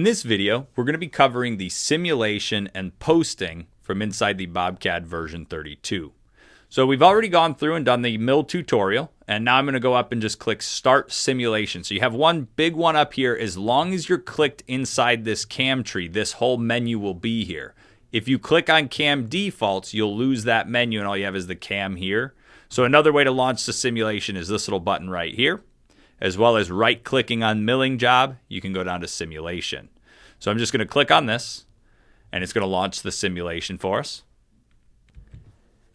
this video, we're going to be covering the simulation and posting from inside the BobCAD version 32. So we've already gone through and done the mill tutorial, and now I'm going to go up and just click Start Simulation. So you have one big one up here. As long as you're clicked inside this CAM tree, this whole menu will be here. If you click on CAM defaults, you'll lose that menu, and all you have is the CAM here. So another way to launch the simulation is this little button right here. As well as right-clicking on milling job, you can go down to simulation. So I'm just going to click on this, and it's going to launch the simulation for us.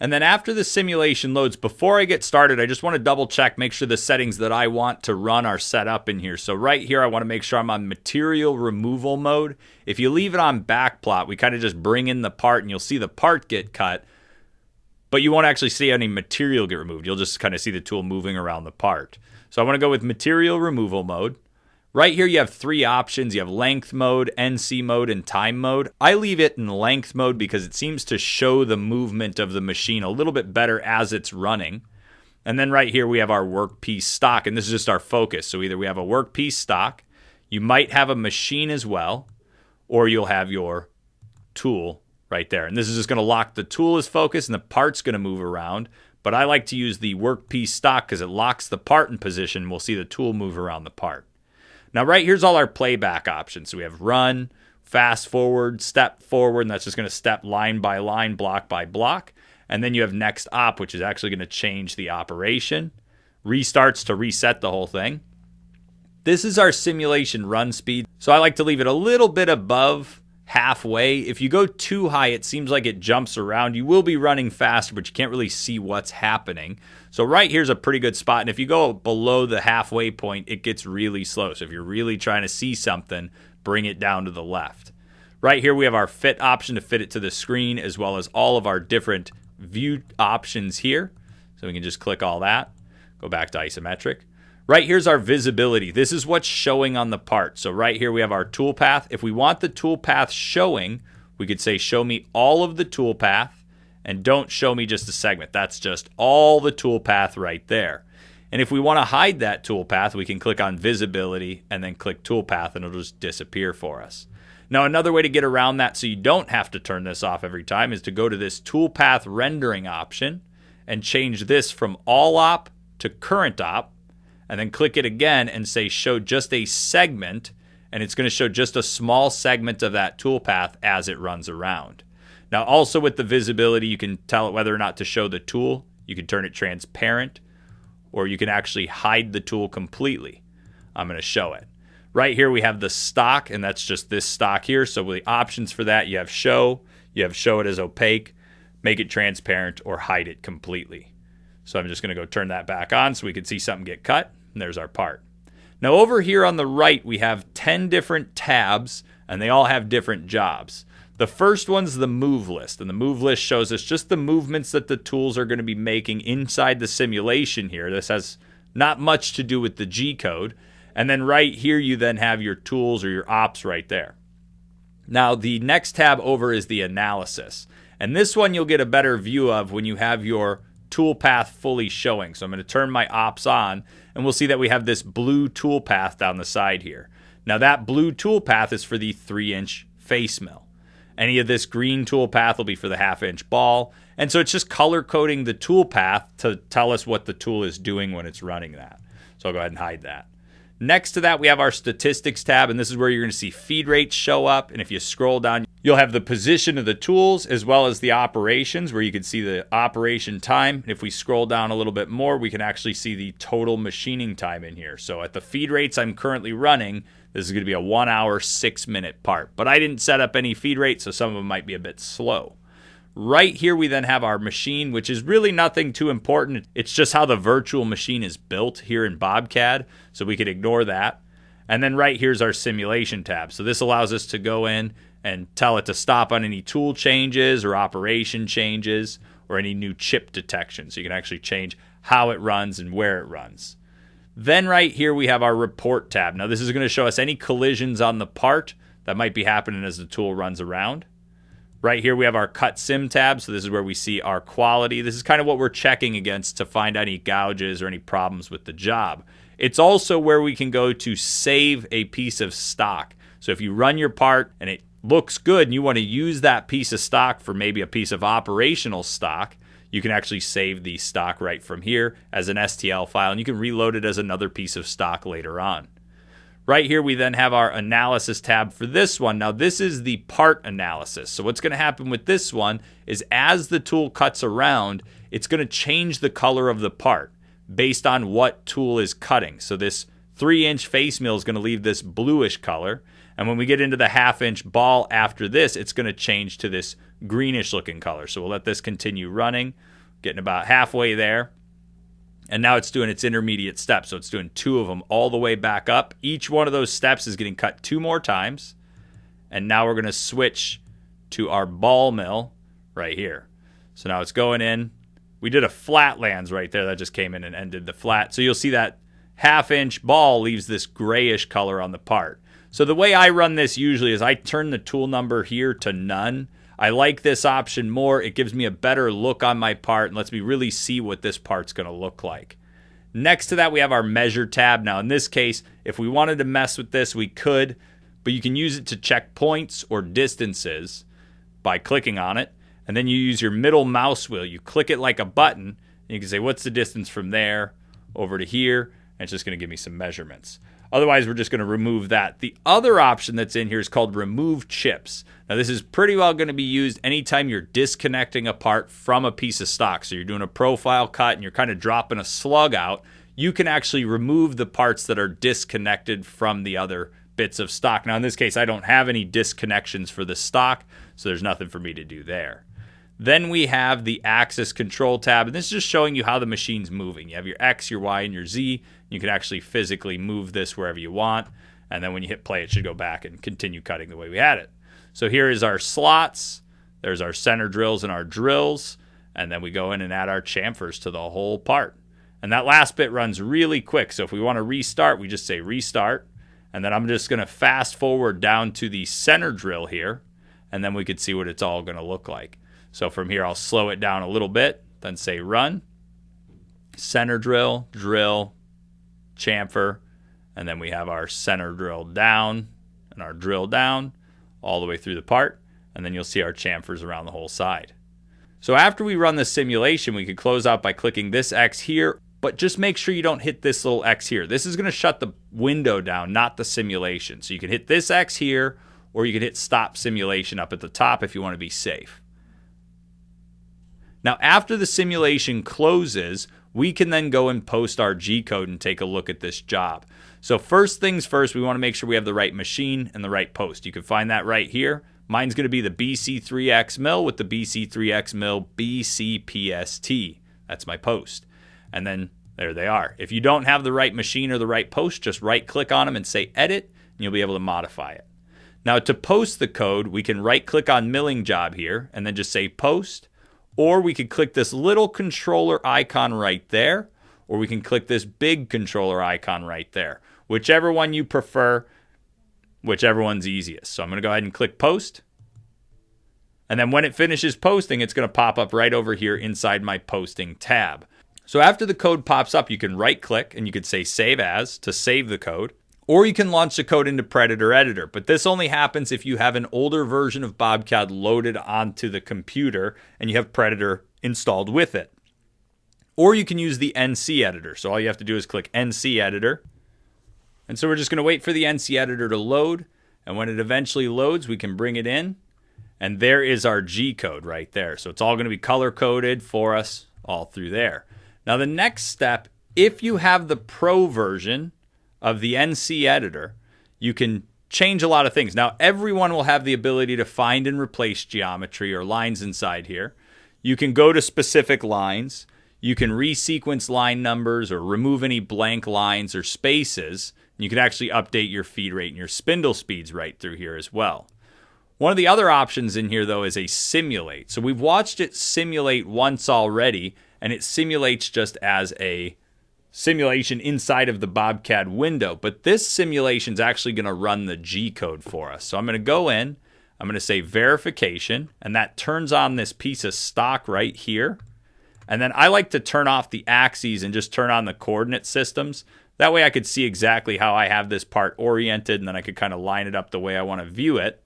And then after the simulation loads, before I get started, I just want to double check, make sure the settings that I want to run are set up in here. So right here, I want to make sure I'm on material removal mode. If you leave it on backplot, we kind of just bring in the part and you'll see the part get cut, but you won't actually see any material get removed. You'll just kind of see the tool moving around the part. So I want to go with material removal mode. Right here you have three options. You have length mode, NC mode, and time mode. I leave it in length mode because it seems to show the movement of the machine a little bit better as it's running. And then right here we have our workpiece stock, and this is just our focus. So either we have a workpiece stock, you might have a machine as well, or you'll have your tool right there. And this is just going to lock the tool as focus, and the part's going to move around. But I like to use the workpiece stock because it locks the part in position. We'll see the tool move around the part. Now right here's all our playback options. So we have run, fast forward, step forward, and that's just going to step line by line, block by block. And then you have next op, which is actually going to change the operation. Restarts to reset the whole thing. This is our simulation run speed. So I like to leave it a little bit above halfway. If you go too high, it seems like it jumps around. You will be running faster, but you can't really see what's happening. So right here's a pretty good spot. And if you go below the halfway point, it gets really slow. So if you're really trying to see something, bring it down to the left. Right here we have our fit option to fit it to the screen, as well as all of our different view options here. So we can just click all that. Go back to isometric. Right here's our visibility. This is what's showing on the part. So right here we have our toolpath. If we want the toolpath showing, we could say show me all of the toolpath and don't show me just a segment. That's just all the toolpath right there. And if we want to hide that toolpath, we can click on visibility and then click toolpath and it'll just disappear for us. Now another way to get around that so you don't have to turn this off every time is to go to this toolpath rendering option and change this from all op to current op. And then click it again and say show just a segment, and it's going to show just a small segment of that toolpath as it runs around. Now also with the visibility, you can tell it whether or not to show the tool. You can turn it transparent, or you can actually hide the tool completely. I'm going to show it. Right here we have the stock, and that's just this stock here. So with the options for that, you have show it as opaque, make it transparent, or hide it completely. So I'm just going to go turn that back on so we can see something get cut. And there's our part. Now over here on the right, we have 10 different tabs, and they all have different jobs. The first one's the move list, and the move list shows us just the movements that the tools are going to be making inside the simulation here. This has not much to do with the G code. And then right here, you then have your tools or your ops right there. Now the next tab over is the analysis. And this one you'll get a better view of when you have your toolpath fully showing. So I'm going to turn my ops on, and we'll see that we have this blue toolpath down the side here. Now that blue toolpath is for the 3-inch face mill. Any of this green toolpath will be for the 1/2-inch ball. And so it's just color coding the toolpath to tell us what the tool is doing when it's running that. So I'll go ahead and hide that. Next to that, we have our statistics tab, and this is where you're going to see feed rates show up. And if you scroll down, you'll have the position of the tools as well as the operations, where you can see the operation time. And if we scroll down a little bit more, we can actually see the total machining time in here. So at the feed rates I'm currently running, this is going to be a 1 hour, 6-minute part. But I didn't set up any feed rate, so some of them might be a bit slow. Right here, we then have our machine, which is really nothing too important. It's just how the virtual machine is built here in BobCAD, so we could ignore that. And then right here's our simulation tab. So this allows us to go in and tell it to stop on any tool changes or operation changes or any new chip detection. So you can actually change how it runs and where it runs. Then right here we have our report tab. Now this is going to show us any collisions on the part that might be happening as the tool runs around. Right here we have our cut sim tab, so this is where we see our quality. This is kind of what we're checking against to find any gouges or any problems with the job. It's also where we can go to save a piece of stock. So if you run your part and it looks good and you want to use that piece of stock for maybe a piece of operational stock, you can actually save the stock right from here as an STL file, and you can reload it as another piece of stock later on. Right here, we then have our analysis tab for this one. Now, this is the part analysis. So what's going to happen with this one is as the tool cuts around, it's going to change the color of the part based on what tool is cutting. So this 3-inch face mill is going to leave this bluish color. And when we get into the 1/2-inch ball after this, it's going to change to this greenish looking color. So we'll let this continue running, getting about halfway there. And now it's doing its intermediate steps. So it's doing 2 of them all the way back up. Each one of those steps is getting cut 2 more times. And now we're going to switch to our ball mill right here. So now it's going in. We did a flatlands right there. That just came in and ended the flat. So you'll see that 1/2-inch ball leaves this grayish color on the part. So the way I run this usually is I turn the tool number here to none. I like this option more. It gives me a better look on my part and lets me really see what this part's going to look like. Next to that, we have our measure tab. Now, in this case, if we wanted to mess with this, we could, but you can use it to check points or distances by clicking on it. And then you use your middle mouse wheel. You click it like a button, and you can say, what's the distance from there over to here? And it's just going to give me some measurements. Otherwise, we're just going to remove that. The other option that's in here is called remove chips. Now, this is pretty well going to be used anytime you're disconnecting a part from a piece of stock. So you're doing a profile cut and you're kind of dropping a slug out. You can actually remove the parts that are disconnected from the other bits of stock. Now, in this case, I don't have any disconnections for the stock, so there's nothing for me to do there. Then we have the axis control tab, and this is just showing you how the machine's moving. You have your X, your Y, and your Z. You can actually physically move this wherever you want, and then when you hit play, it should go back and continue cutting the way we had it. So here is our slots. There's our center drills and our drills, and then we go in and add our chamfers to the whole part. And that last bit runs really quick, so if we want to restart, we just say restart, and then I'm just going to fast forward down to the center drill here, and then we could see what it's all going to look like. So from here, I'll slow it down a little bit, then say run, center drill, drill, chamfer, and then we have our center drill down and our drill down all the way through the part, and then you'll see our chamfers around the whole side. So after we run the simulation, we could close out by clicking this X here, but just make sure you don't hit this little X here. This is going to shut the window down, not the simulation. So you can hit this X here, or you can hit stop simulation up at the top if you want to be safe. Now, after the simulation closes, we can then go and post our G-code and take a look at this job. So first things first, we want to make sure we have the right machine and the right post. You can find that right here. Mine's going to be the BC3X mill with the BC3X mill BCPST. That's my post. And then there they are. If you don't have the right machine or the right post, just right-click on them and say Edit, and you'll be able to modify it. Now, to post the code, we can right-click on Milling Job here and then just say Post. Or we could click this little controller icon right there, or we can click this big controller icon right there. Whichever one you prefer, whichever one's easiest. So I'm going to go ahead and click Post. And then when it finishes posting, it's going to pop up right over here inside my Posting tab. So after the code pops up, you can right-click and you could say Save As to save the code. Or you can launch the code into Predator Editor, but this only happens if you have an older version of BobCAD loaded onto the computer and you have Predator installed with it. Or you can use the NC Editor. So all you have to do is click NC Editor. And so we're just going to wait for the NC Editor to load. And when it eventually loads, we can bring it in. And there is our G code right there. So it's all going to be color-coded for us all through there. Now the next step, if you have the Pro version of the NC Editor, you can change a lot of things. Now, everyone will have the ability to find and replace geometry or lines inside here. You can go to specific lines. You can resequence line numbers or remove any blank lines or spaces. You can actually update your feed rate and your spindle speeds right through here as well. One of the other options in here, though, is a simulate. So we've watched it simulate once already, and it simulates just as a simulation inside of the BobCAD window, but this simulation is actually going to run the G code for us. So I'm going to go in, I'm going to say verification, and that turns on this piece of stock right here. And then I like to turn off the axes and just turn on the coordinate systems. That way I could see exactly how I have this part oriented, and then I could kind of line it up the way I want to view it.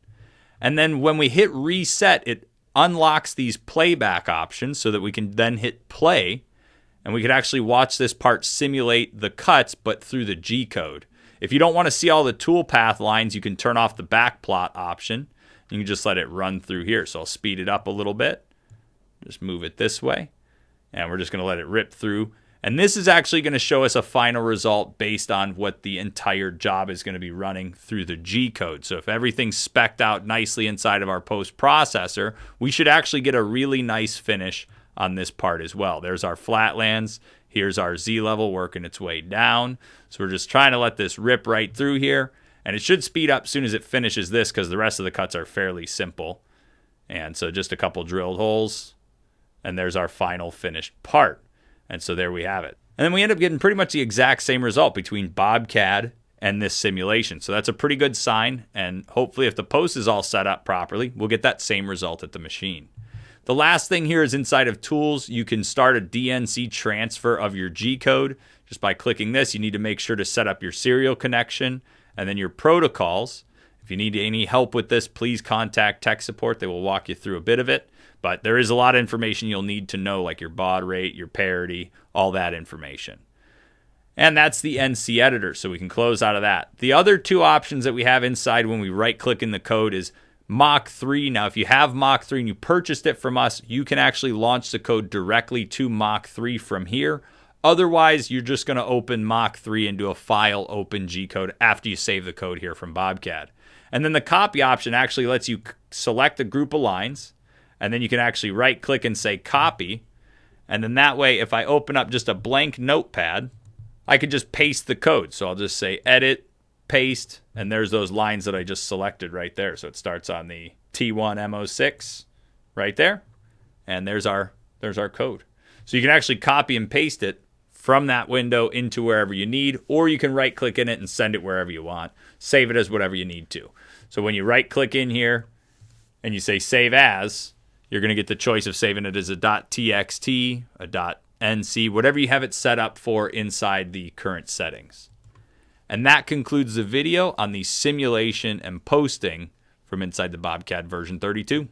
And then when we hit reset, it unlocks these playback options so that we can then hit play, and we could actually watch this part simulate the cuts, but through the G-code. If you don't want to see all the toolpath lines, you can turn off the backplot option. You can just let it run through here. So I'll speed it up a little bit. Just move it this way. And we're just going to let it rip through. And this is actually going to show us a final result based on what the entire job is going to be running through the G-code. So if everything's spec'd out nicely inside of our post processor, we should actually get a really nice finish on this part as well. There's our flatlands. Here's our Z level working its way down. So we're just trying to let this rip right through here. And it should speed up as soon as it finishes this because the rest of the cuts are fairly simple. And so just a couple drilled holes. And there's our final finished part. And so there we have it. And then we end up getting pretty much the exact same result between BobCAD and this simulation. So that's a pretty good sign. And hopefully if the post is all set up properly, we'll get that same result at the machine. The last thing here is inside of Tools, you can start a DNC transfer of your G-code. Just by clicking this, you need to make sure to set up your serial connection and then your protocols. If you need any help with this, please contact tech support. They will walk you through a bit of it. But there is a lot of information you'll need to know, like your baud rate, your parity, all that information. And that's the NC editor, so we can close out of that. The other two options that we have inside when we right-click in the code is Mach 3. Now, if you have Mach 3 and you purchased it from us, you can actually launch the code directly to Mach 3 from here. Otherwise, you're just going to open Mach 3 into a file open G-code after you save the code here from BobCAD. And then the copy option actually lets you select a group of lines, and then you can actually right-click and say copy. And then that way, if I open up just a blank notepad, I could just paste the code. So I'll just say edit, paste, and there's those lines that I just selected right there. So it starts on the T1 MO6 right there, and there's our code. So you can actually copy and paste it from that window into wherever you need, or you can right-click in it and send it wherever you want. Save it as whatever you need to. So when you right-click in here and you say Save As, you're going to get the choice of saving it as a .txt, a .nc, whatever you have it set up for inside the current settings. And that concludes the video on the simulation and posting from inside the BobCAD version 32.